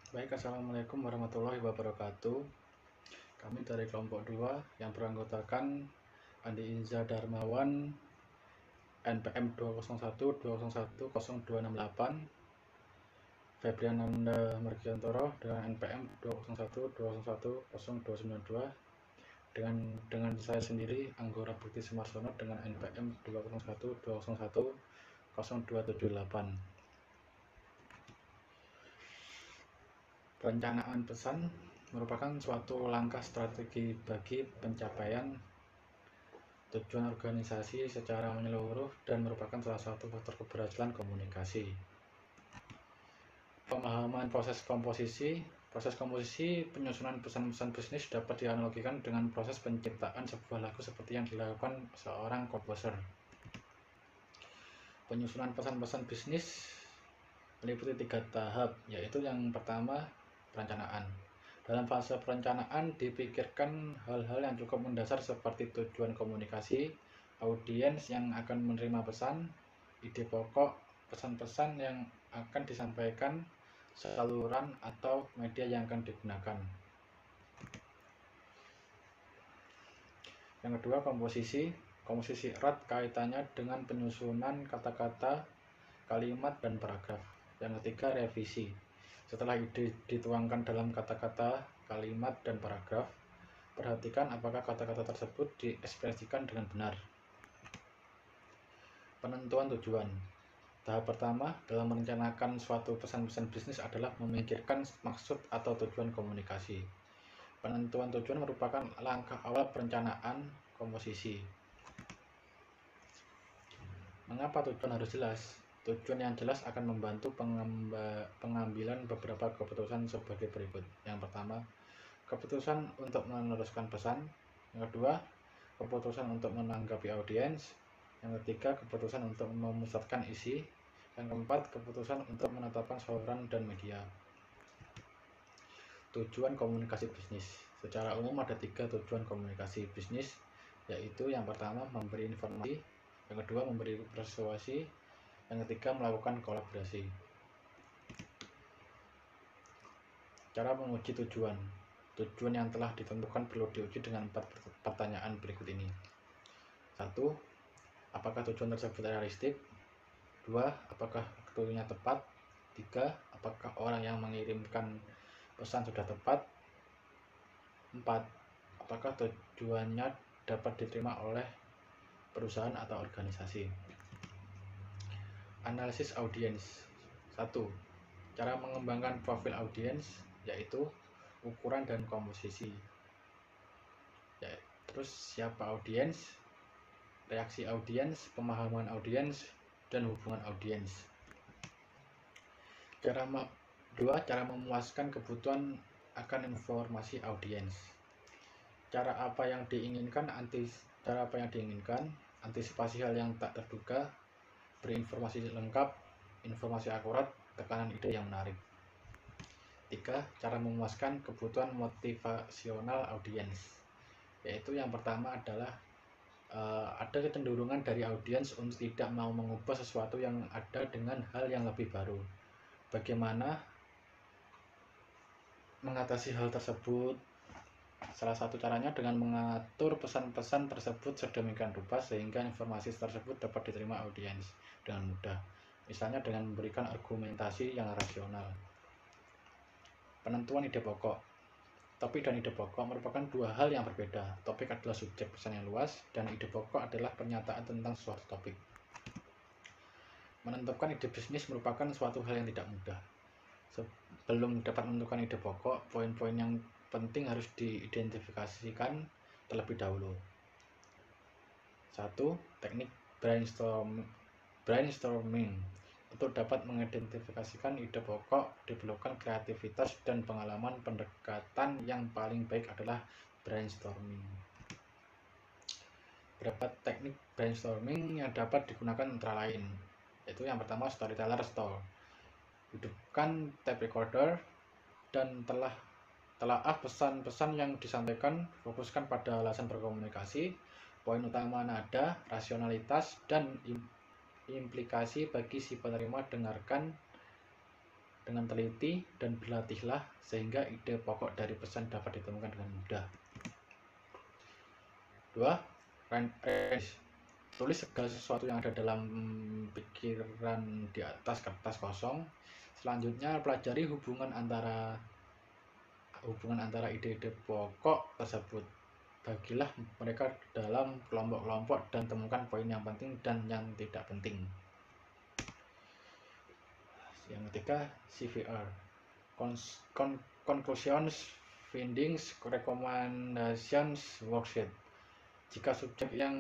Baik, Assalamualaikum warahmatullahi wabarakatuh. Kami dari kelompok 2 yang beranggotakan Andi Inza Darmawan, NPM 20120100268, Febriananda Margiantoro dengan NPM 20120100292, dengan saya sendiri Anggora Bukti Sumarsono dengan NPM 20120100278. Perencanaan pesan merupakan suatu langkah strategi bagi pencapaian tujuan organisasi secara menyeluruh dan merupakan salah satu faktor keberhasilan komunikasi. Pemahaman proses komposisi penyusunan pesan-pesan bisnis dapat dianalogikan dengan proses penciptaan sebuah lagu seperti yang dilakukan seorang komposer. Penyusunan pesan-pesan bisnis meliputi 3 tahap, yaitu yang pertama, perencanaan. Dalam fase perencanaan dipikirkan hal-hal yang cukup mendasar seperti tujuan komunikasi, audiens yang akan menerima pesan, ide pokok, pesan-pesan yang akan disampaikan, saluran atau media yang akan digunakan. Yang kedua, komposisi. Komposisi erat kaitannya dengan penyusunan kata-kata, kalimat, dan paragraf. Yang ketiga, revisi. Setelah ide dituangkan dalam kata-kata, kalimat, dan paragraf, perhatikan apakah kata-kata tersebut diekspresikan dengan benar. Penentuan tujuan. Tahap pertama dalam merencanakan suatu pesan-pesan bisnis adalah memikirkan maksud atau tujuan komunikasi. Penentuan tujuan merupakan langkah awal perencanaan komposisi. Mengapa tujuan harus jelas? Tujuan yang jelas akan membantu pengambilan beberapa keputusan sebagai berikut. Yang pertama, keputusan untuk meneruskan pesan. Yang kedua, keputusan untuk menanggapi audiens. Yang ketiga, keputusan untuk memusatkan isi. Yang keempat, keputusan untuk menetapkan saluran dan media. Tujuan komunikasi bisnis. Secara umum ada 3 tujuan komunikasi bisnis, yaitu yang pertama memberi informasi, yang kedua memberi persuasi, yang ketiga melakukan kolaborasi. Cara menguji tujuan. Tujuan yang telah ditentukan perlu diuji dengan 4 pertanyaan berikut ini. 1. Apakah tujuan tersebut realistik? 2. Apakah waktunya tepat? 3. Apakah orang yang mengirimkan pesan sudah tepat? 4. Apakah tujuannya dapat diterima oleh perusahaan atau organisasi? Analisis audiens. 1. Cara mengembangkan profil audiens, yaitu ukuran dan komposisi. Terus siapa audiens, reaksi audiens, pemahaman audiens, dan hubungan audiens. Cara memuaskan kebutuhan akan informasi audiens. Cara apa yang diinginkan, antisipasi hal yang tak terduga, berinformasi lengkap, informasi akurat, tekanan ide yang menarik. 3. Cara memuaskan kebutuhan motivasional audiens, yaitu yang pertama adalah ada kecenderungan dari audiens untuk tidak mau mengubah sesuatu yang ada dengan hal yang lebih baru. Bagaimana mengatasi hal tersebut? Salah satu caranya dengan mengatur pesan-pesan tersebut sedemikian rupa sehingga informasi tersebut dapat diterima audiens dengan mudah. Misalnya dengan memberikan argumentasi yang rasional. Penentuan ide pokok. Topik dan ide pokok merupakan 2 hal yang berbeda. Topik adalah subjek pesan yang luas, dan ide pokok adalah pernyataan tentang suatu topik. Menentukan ide bisnis merupakan suatu hal yang tidak mudah. Sebelum dapat menentukan ide pokok, poin-poin yang penting harus diidentifikasikan terlebih dahulu. 1. Teknik brainstorming. Untuk dapat mengidentifikasikan ide pokok, diperlukan kreativitas dan pengalaman. Pendekatan yang paling baik adalah brainstorming. Beberapa teknik brainstorming yang dapat digunakan antara lain, yaitu yang pertama, storyteller style. Hidupkan tape recorder dan telaah pesan-pesan yang disampaikan, fokuskan pada alasan berkomunikasi, poin utama nada, rasionalitas, dan implikasi bagi si penerima. Dengarkan dengan teliti dan berlatihlah sehingga ide pokok dari pesan dapat ditemukan dengan mudah. 2. Tulis segala sesuatu yang ada dalam pikiran di atas kertas kosong. Selanjutnya, pelajari hubungan antara ide-ide pokok tersebut. Bagilah mereka dalam kelompok-kelompok dan temukan poin yang penting dan yang tidak penting. Yang ketiga, CVR, Conclusions, Findings, Recommendations, Worksheet. Jika subjek yang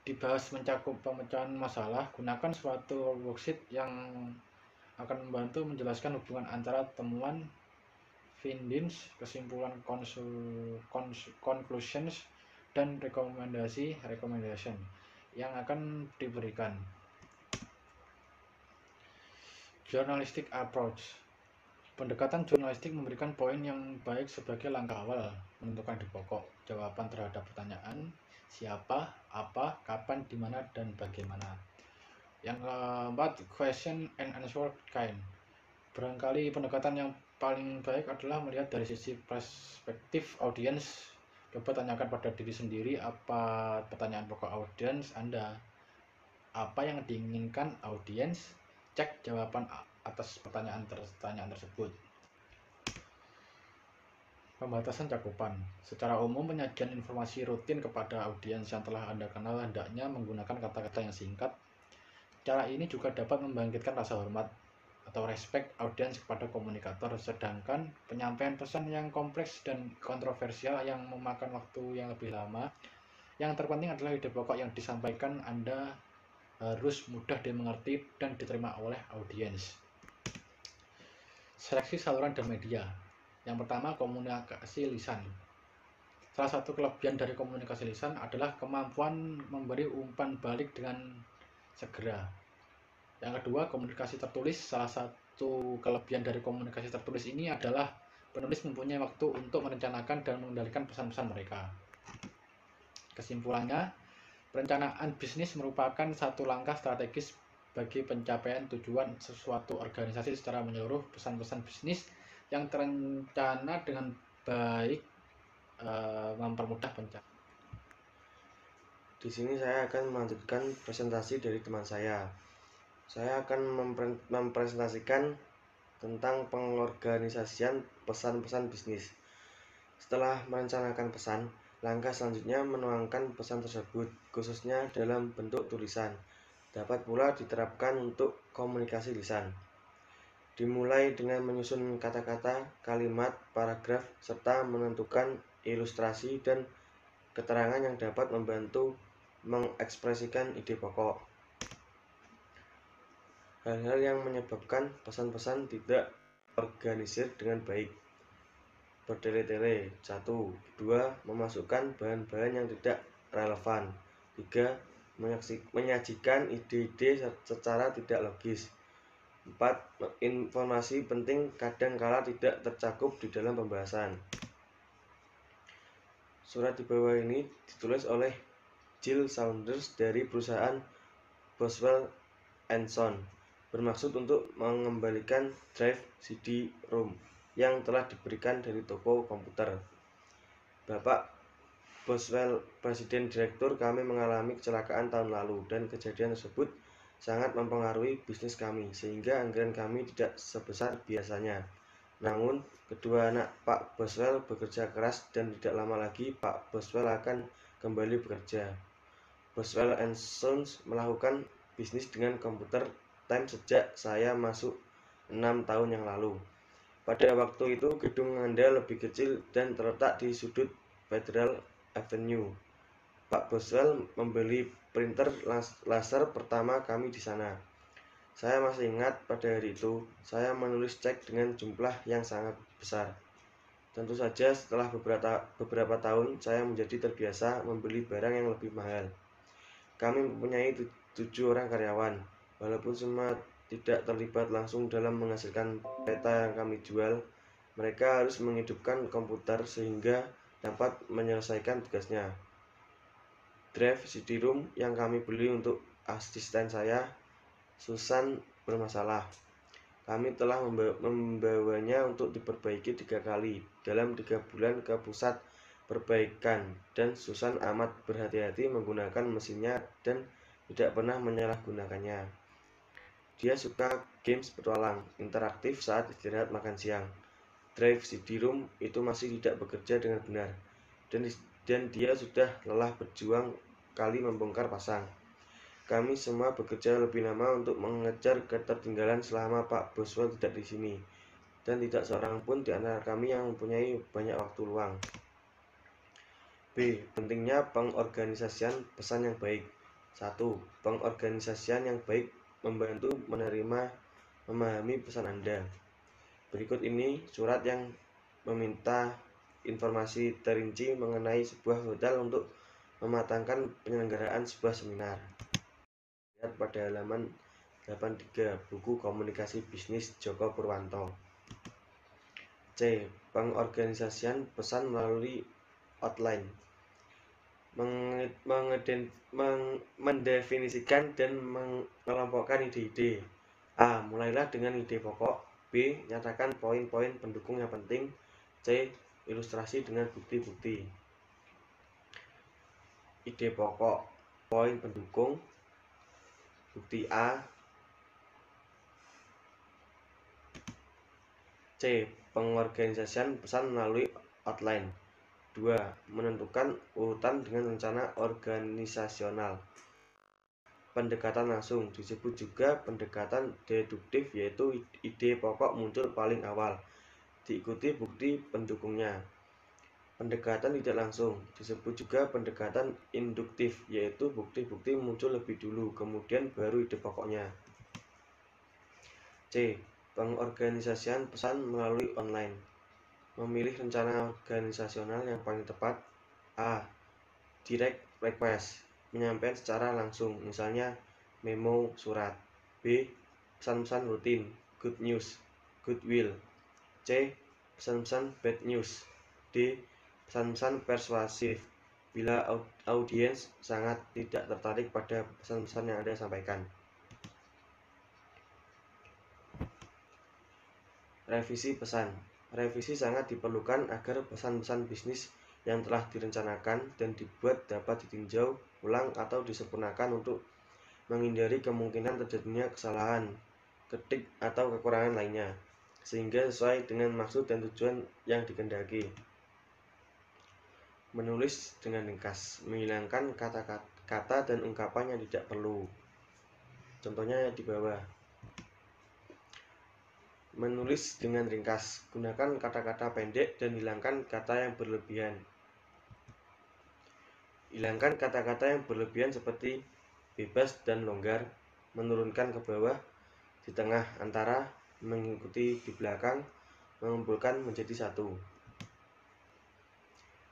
dibahas mencakup pemecahan masalah, gunakan suatu worksheet yang akan membantu menjelaskan hubungan antara temuan, findings, kesimpulan, conclusions, dan recommendation yang akan diberikan. Journalistic approach. Pendekatan jurnalistik memberikan poin yang baik sebagai langkah awal menentukan ide pokok, jawaban terhadap pertanyaan siapa, apa, kapan, di mana, dan bagaimana. Yang keempat, question and answer kind. Barangkali pendekatan yang paling baik adalah melihat dari sisi perspektif audiens. Coba tanyakan pada diri sendiri apa pertanyaan pokok audiens Anda, apa yang diinginkan audiens, cek jawaban atas pertanyaan tersebut. Pembatasan cakupan. Secara umum, penyajian informasi rutin kepada audiens yang telah Anda kenal hendaknya menggunakan kata-kata yang singkat. Cara ini juga dapat membangkitkan rasa hormat atau respect audiens kepada komunikator, sedangkan penyampaian pesan yang kompleks dan kontroversial yang memakan waktu yang lebih lama. Yang terpenting adalah ide pokok yang disampaikan Anda harus mudah dimengerti dan diterima oleh audiens. Seleksi saluran dan media. Yang pertama, komunikasi lisan. Salah satu kelebihan dari komunikasi lisan adalah kemampuan memberi umpan balik dengan segera. Yang kedua, komunikasi tertulis. Salah satu kelebihan dari komunikasi tertulis ini adalah penulis mempunyai waktu untuk merencanakan dan mengendalikan pesan-pesan mereka. Kesimpulannya, perencanaan bisnis merupakan satu langkah strategis bagi pencapaian tujuan sesuatu organisasi secara menyeluruh. Pesan-pesan bisnis yang terencana dengan baik mempermudah pencapaian. Di sini saya akan melanjutkan presentasi dari teman saya. Saya akan mempresentasikan tentang pengorganisasian pesan-pesan bisnis. Setelah merencanakan pesan, langkah selanjutnya menuangkan pesan tersebut, khususnya dalam bentuk tulisan. Dapat pula diterapkan untuk komunikasi lisan. Dimulai dengan menyusun kata-kata, kalimat, paragraf, serta menentukan ilustrasi dan keterangan yang dapat membantu mengekspresikan ide pokok. Hal-hal yang menyebabkan pesan-pesan tidak organisir dengan baik. Bertele-tele. 1. 2. Memasukkan bahan-bahan yang tidak relevan. 3. Menyajikan ide-ide secara tidak logis. 4. Informasi penting kadang-kala tidak tercakup di dalam pembahasan. Surat di bawah ini ditulis oleh Jill Saunders dari perusahaan Boswell & Son, bermaksud untuk mengembalikan drive CD-ROM yang telah diberikan dari toko komputer. Bapak Boswell, Presiden Direktur, kami mengalami kecelakaan tahun lalu dan kejadian tersebut sangat mempengaruhi bisnis kami sehingga anggaran kami tidak sebesar biasanya. Namun, kedua anak Pak Boswell bekerja keras dan tidak lama lagi Pak Boswell akan kembali bekerja. Boswell & Sons melakukan bisnis dengan komputer time sejak saya masuk 6 tahun yang lalu. Pada waktu itu, gedung Anda lebih kecil dan terletak di sudut Federal Avenue. Pak Boswell membeli printer laser pertama kami di sana. Saya masih ingat pada hari itu, saya menulis cek dengan jumlah yang sangat besar. Tentu saja setelah beberapa tahun, saya menjadi terbiasa membeli barang yang lebih mahal. Kami mempunyai 7 orang karyawan. Walaupun semua tidak terlibat langsung dalam menghasilkan peta yang kami jual, mereka harus menghidupkan komputer sehingga dapat menyelesaikan tugasnya. Drive CD-ROM yang kami beli untuk asisten saya, Susan, bermasalah. Kami telah membawanya untuk diperbaiki 3 kali dalam 3 bulan ke pusat perbaikan, dan Susan amat berhati-hati menggunakan mesinnya dan tidak pernah menyalahgunakannya. Dia suka games petualang interaktif saat istirahat makan siang. Drive CD-ROM itu masih tidak bekerja dengan benar, dan dia sudah lelah berjuang kali membongkar pasang. Kami semua bekerja lebih lama untuk mengejar ketertinggalan selama Pak Boswell tidak di sini, dan tidak seorang pun di antara kami yang mempunyai banyak waktu luang. B. Pentingnya pengorganisasian pesan yang baik. 1. Pengorganisasian yang baik membantu memahami pesan Anda. Berikut ini surat yang meminta informasi terinci mengenai sebuah hotel untuk mematangkan penyelenggaraan sebuah seminar. Lihat pada halaman 83 buku Komunikasi Bisnis Joko Purwanto. C. Pengorganisasian pesan melalui outline. Mendefinisikan dan mengelompokkan ide-ide. A. Mulailah dengan ide pokok. B. Nyatakan poin-poin pendukung yang penting. C. Ilustrasi dengan bukti-bukti. Ide pokok, poin pendukung. Bukti A. C. Pengorganisasian pesan melalui outline. 2. Menentukan urutan dengan rencana organisasional. Pendekatan langsung disebut juga pendekatan deduktif, yaitu ide pokok muncul paling awal, diikuti bukti pendukungnya. Pendekatan tidak langsung disebut juga pendekatan induktif, yaitu bukti-bukti muncul lebih dulu, kemudian baru ide pokoknya. C. Pengorganisasian pesan melalui online. Memilih rencana organisasional yang paling tepat. A. Direct request, menyampaikan secara langsung, misalnya memo surat. B. Pesan-pesan rutin, good news, goodwill. C. Pesan-pesan bad news. D. Pesan-pesan persuasif, bila audiens sangat tidak tertarik pada pesan-pesan yang Anda sampaikan. Revisi pesan. Revisi sangat diperlukan agar pesan-pesan bisnis yang telah direncanakan dan dibuat dapat ditinjau ulang atau disempurnakan untuk menghindari kemungkinan terjadinya kesalahan, ketik, atau kekurangan lainnya, sehingga sesuai dengan maksud dan tujuan yang dikehendaki. Menulis dengan ringkas, menghilangkan kata-kata dan ungkapan yang tidak perlu. Contohnya di bawah. Menulis dengan ringkas, gunakan kata-kata pendek dan hilangkan kata yang berlebihan. Hilangkan kata-kata yang berlebihan seperti bebas dan longgar, menurunkan ke bawah, di tengah, antara, mengikuti di belakang, mengumpulkan menjadi satu.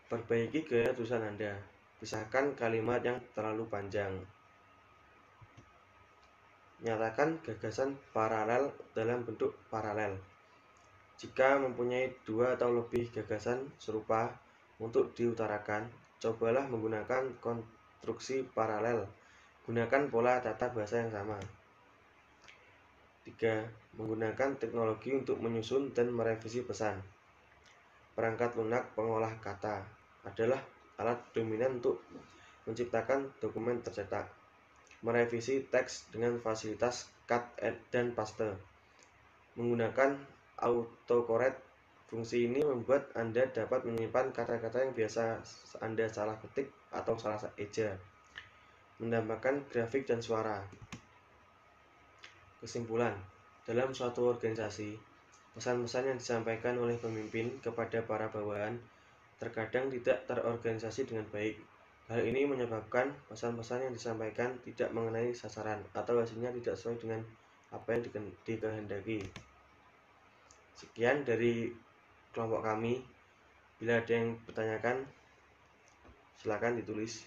Perbaiki gaya tulisan Anda. Pisahkan kalimat yang terlalu panjang. Nyatakan gagasan paralel dalam bentuk paralel. Jika mempunyai 2 atau lebih gagasan serupa untuk diutarakan, cobalah menggunakan konstruksi paralel. Gunakan pola tata bahasa yang sama. 3. Menggunakan teknologi untuk menyusun dan merevisi pesan. Perangkat lunak pengolah kata adalah alat dominan untuk menciptakan dokumen tercetak. Merevisi teks dengan fasilitas cut dan paste. Menggunakan autocorrect. Fungsi ini membuat Anda dapat menyimpan kata-kata yang biasa Anda salah ketik atau salah eja. Menambahkan grafik dan suara. Kesimpulan, dalam suatu organisasi, pesan-pesan yang disampaikan oleh pemimpin kepada para bawahan terkadang tidak terorganisasi dengan baik. Hal ini menyebabkan pesan-pesan yang disampaikan tidak mengenai sasaran atau hasilnya tidak sesuai dengan apa yang dikehendaki. Sekian dari kelompok kami. Bila ada yang bertanyakan, silakan ditulis.